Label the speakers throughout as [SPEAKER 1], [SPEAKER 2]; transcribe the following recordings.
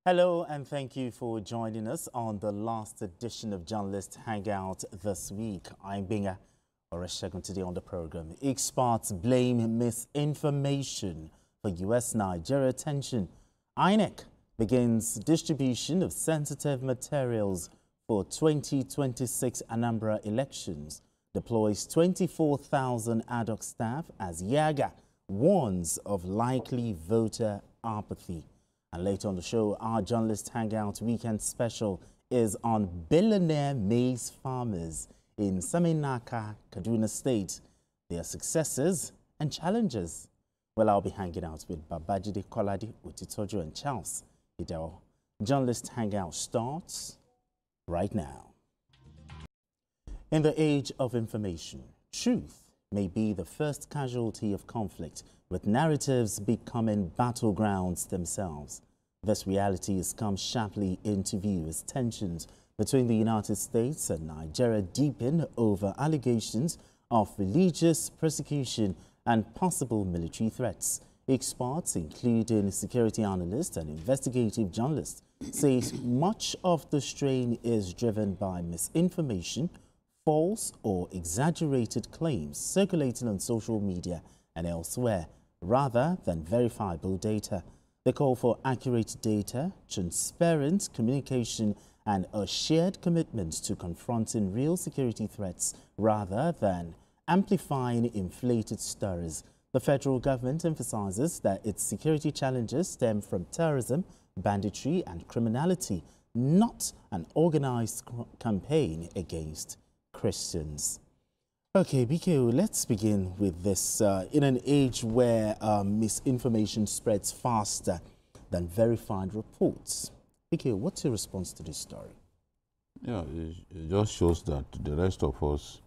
[SPEAKER 1] Hello and thank you for joining us on the last edition of Journalist Hangout this week. I'm Binga Oreshegun. Today on the program, experts blame misinformation for US-Nigeria tension. INEC begins distribution of sensitive materials for 2026 Anambra elections, deploys 24,000 ad hoc staff as Yaga warns of likely voter apathy. And later on the show, our Journalist Hangout Weekend Special is on billionaire maize farmers in Saminaka, Kaduna State, their successes and challenges. Well, I'll be hanging out with Babajide Kolade, Utitojo and Charles Idao. Journalist Hangout starts right now. In the age of information, truth may be the first casualty of conflict, with narratives becoming battlegrounds themselves. This reality has come sharply into view as tensions between the United States and Nigeria deepen over allegations of religious persecution and possible military threats. Experts, including security analysts and investigative journalists, say much of the strain is driven by misinformation, false or exaggerated claims circulating on social media and elsewhere, rather than verifiable data. They call for accurate data, transparent communication, and a shared commitment to confronting real security threats rather than amplifying inflated stories. The federal government emphasizes that its security challenges stem from terrorism, banditry, and criminality, not an organized campaign against Christians. Okay, BKO, let's begin with this. In an age where misinformation spreads faster than verified reports, BKO, what's your response to this story?
[SPEAKER 2] Yeah, it just shows that the rest of us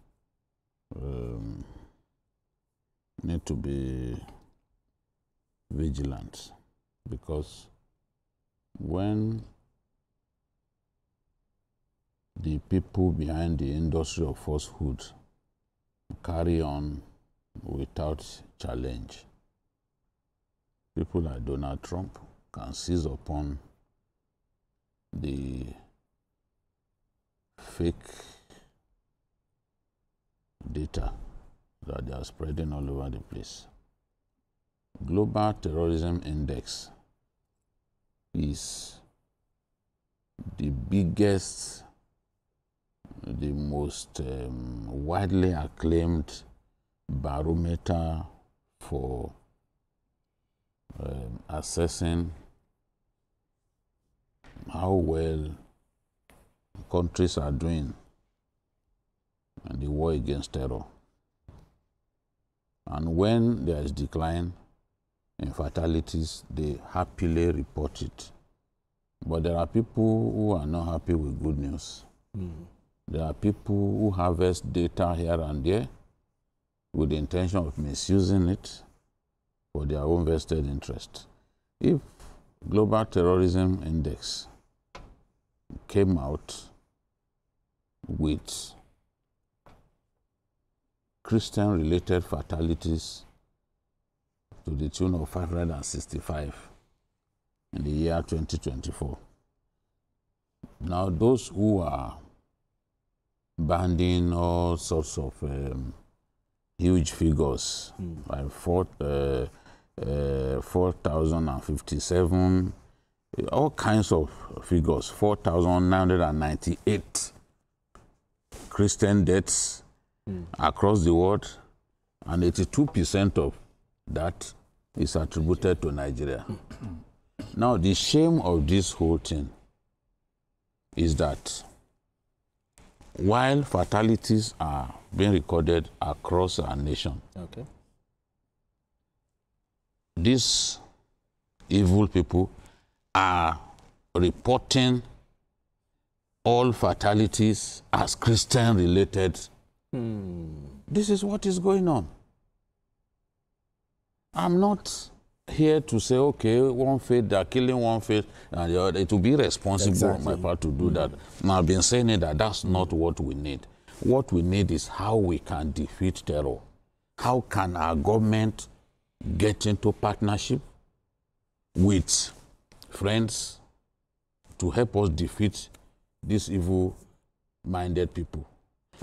[SPEAKER 2] need to be vigilant, because when the people behind the industry of falsehood carry on without challenge, people like Donald Trump can seize upon the fake data that they are spreading all over the place. Global Terrorism Index is the biggest, the most widely acclaimed barometer for assessing how well countries are doing in the war against terror. And when there is decline in fatalities, they happily report it. But there are people who are not happy with good news. There are people who harvest data here and there with the intention of misusing it for their own vested interest. If Global Terrorism Index came out with Christian-related fatalities to the tune of 565 in the year 2024, now those who are banding all sorts of huge figures, like 4,057, all kinds of figures, 4,998 Christian deaths across the world, and 82% of that is attributed to Nigeria. Now, the shame of this whole thing is that while fatalities are being recorded across our nation, these evil people are reporting all fatalities as Christian-related. This is what is going on. I'm not here to say, okay, one faith, they're killing one faith, and the other. It will be responsible on my part to do that. And I've been saying that that's not what we need. What we need is how we can defeat terror. How can our government get into partnership with friends, to help us defeat these evil-minded people.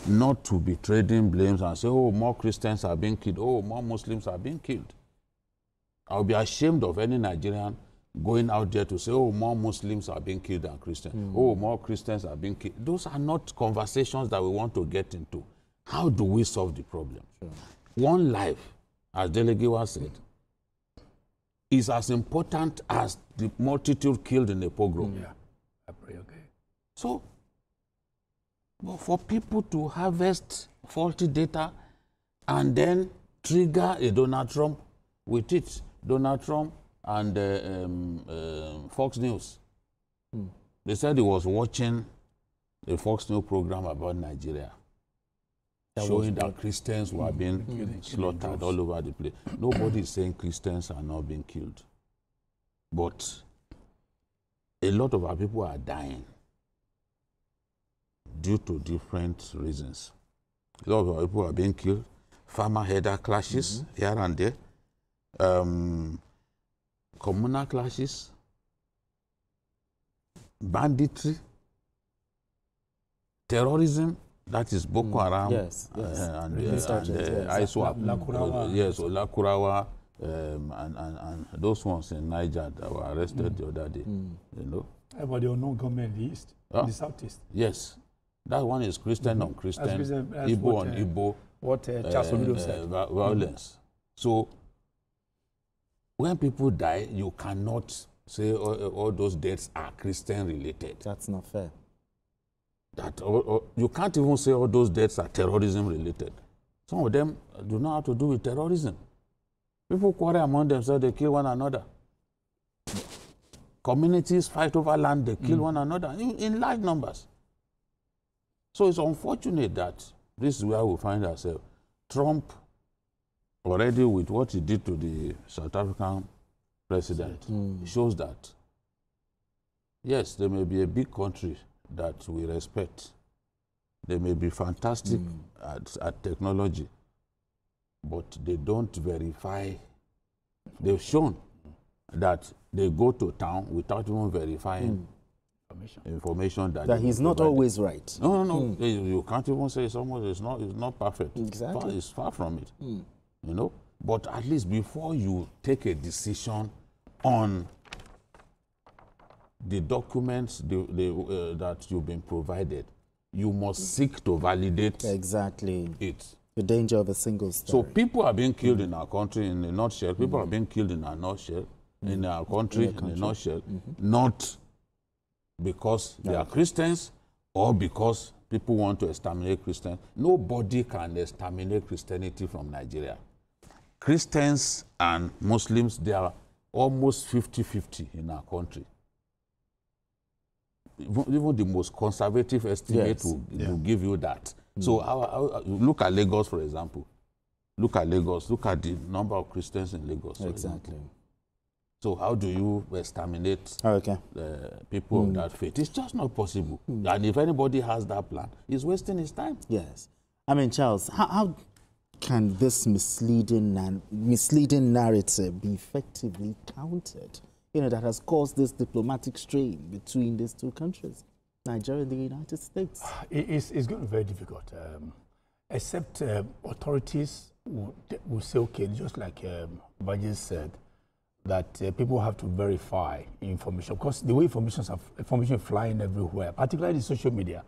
[SPEAKER 2] Not to be trading blames and say, oh, more Christians are being killed, oh, more Muslims are being killed. I'll be ashamed of any Nigerian going out there to say, oh, more Muslims are being killed than Christians. Oh, more Christians are being killed. Those are not conversations that we want to get into. How do we solve the problem? Sure. One life, as Delegiwa said, is as important as the multitude killed in a pogrom.
[SPEAKER 3] Yeah, I pray, okay.
[SPEAKER 2] So, but for people to harvest faulty data and then trigger a Donald Trump with it, Donald Trump and Fox News. They said he was watching a Fox News program about Nigeria, showing that Christians were being slaughtered all over the place. Nobody is saying Christians are not being killed. But a lot of our people are dying due to different reasons. A lot of our people are being killed. Farmer-header clashes here and there. Communal clashes. Banditry. Terrorism. That is Boko Haram.
[SPEAKER 1] Yes.
[SPEAKER 2] And ISWAP. Lakurawa. And those ones in Niger that were arrested the other day. You know.
[SPEAKER 3] But the unknown government in the east, in the southeast.
[SPEAKER 2] Yes. That one is Christian on Christian, Igbo on Igbo.
[SPEAKER 3] What Charles Oludo said.
[SPEAKER 2] Violence. So, when people die, you cannot say all those deaths are Christian related.
[SPEAKER 1] That's not fair.
[SPEAKER 2] You can't even say all those deaths are terrorism related. Some of them do not have to do with terrorism. People quarrel among themselves, they kill one another. Communities fight over land, they kill one another in large numbers. So it's unfortunate that this is where we find ourselves. Trump, already with what he did to the South African president, shows that, yes, there may be a big country that we respect. They may be fantastic at technology, but they don't verify. They've shown that they go to town without even verifying information that
[SPEAKER 1] he's not always right.
[SPEAKER 2] No. You can't even say it's not perfect.
[SPEAKER 1] Exactly.
[SPEAKER 2] It's far from it. You know? But at least before you take a decision on the documents that you've been provided, you must seek to validate it.
[SPEAKER 1] The danger of a single story.
[SPEAKER 2] So people are being killed in our country in a nutshell. People are being killed in our nutshell, in our country in a nutshell, not because they are Christians or because people want to exterminate Christians. Nobody can exterminate Christianity from Nigeria. Christians and Muslims, they are almost 50-50 in our country. Even the most conservative estimate will give you that. So look at Lagos, for example. Look at Lagos. Look at the number of Christians in Lagos.
[SPEAKER 1] Exactly.
[SPEAKER 2] So how do you exterminate people of that faith? It's just not possible. And if anybody has that plan, he's wasting his time.
[SPEAKER 1] Yes. I mean, Charles, how can this misleading narrative be effectively countered? You know, that has caused this diplomatic strain between these two countries, Nigeria and the United States.
[SPEAKER 3] It's going to be very difficult, except authorities will say, okay, just like Baji said, that people have to verify information. Because the way information is flying everywhere, particularly social media.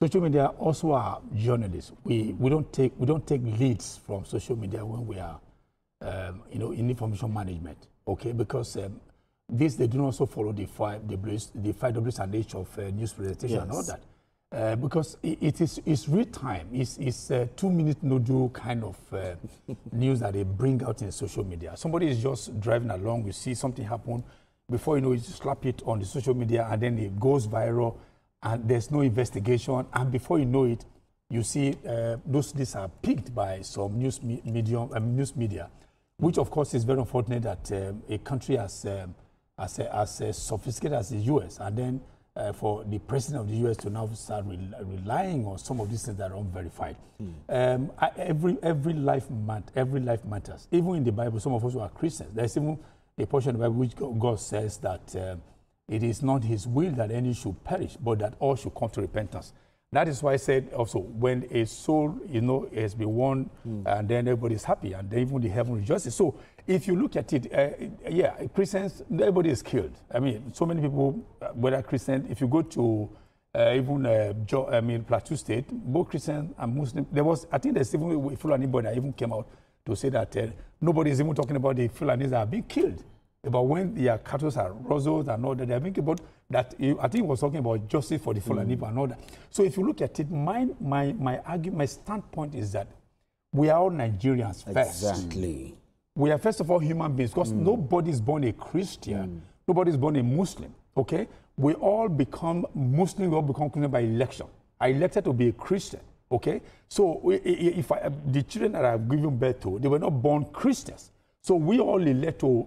[SPEAKER 3] Social media also are journalists. We don't take leads from social media when we are in information management. Okay, because they do not also follow the 5 Ws and H of news presentation and all that. Because it's real time. It's 2-minute no-do kind of news that they bring out in social media. Somebody is just driving along, you see something happen, before you know, you slap it on the social media and then it goes viral and there's no investigation. And before you know it, you see those lists are picked by some news media, which of course is very unfortunate that a country as sophisticated as the US, and then for the president of the US to now start relying on some of these things that are unverified. Every life matters. Even in the Bible, some of us who are Christians, there's even a portion of the Bible which God says that it is not his will that any should perish, but that all should come to repentance. That is why I said also, when a soul, has been won, and then everybody is happy, and then even the heaven rejoices. So if you look at it, Christians, everybody is killed. I mean, so many people, whether Christian, if you go to Plateau State, both Christians and Muslims, I think there's even Fulani boy that even came out to say that nobody is even talking about the Fulanis that are being killed. About when their cattle are rustled and all that, they're being killed. But that, I think he was talking about justice for the Fulani and all that. So if you look at it, my argument, my standpoint is that we are all Nigerians first.
[SPEAKER 1] Exactly.
[SPEAKER 3] We are first of all human beings, because nobody is born a Christian, nobody is born a Muslim, okay? We all become Muslim, we all become Christian by election. I elected to be a Christian, okay? So the children that I've given birth to, they were not born Christians. So we all elect to,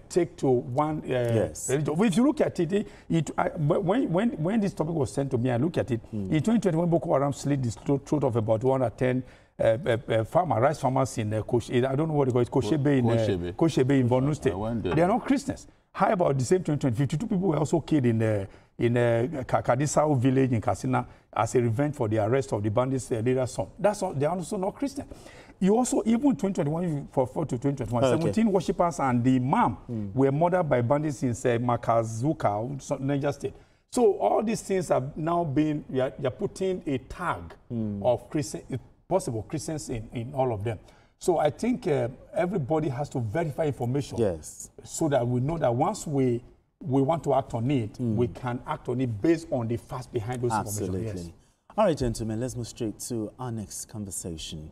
[SPEAKER 3] take to one religion. If you look at it, when this topic was sent to me, I look at it, in 2021, Boko Haram slit the throat of about 110 rice farmers in I don't know what they call it, Koshebe in Borno State. They are not Christians. How about the same 2020? 52 people were also killed in Kadisao village in Katsina as a revenge for the arrest of the bandits' leader's son. They are also not Christian. You also, even 2021, to 2021, 17 worshippers and the imam were murdered by bandits in Makazuka, Niger State. So all these things have now been, you're putting a tag of Christian, possible Christians in all of them. So I think everybody has to verify information so that we know that once we want to act on it, we can act on it based on the facts behind those information. Yes.
[SPEAKER 1] All right, gentlemen, let's move straight to our next conversation.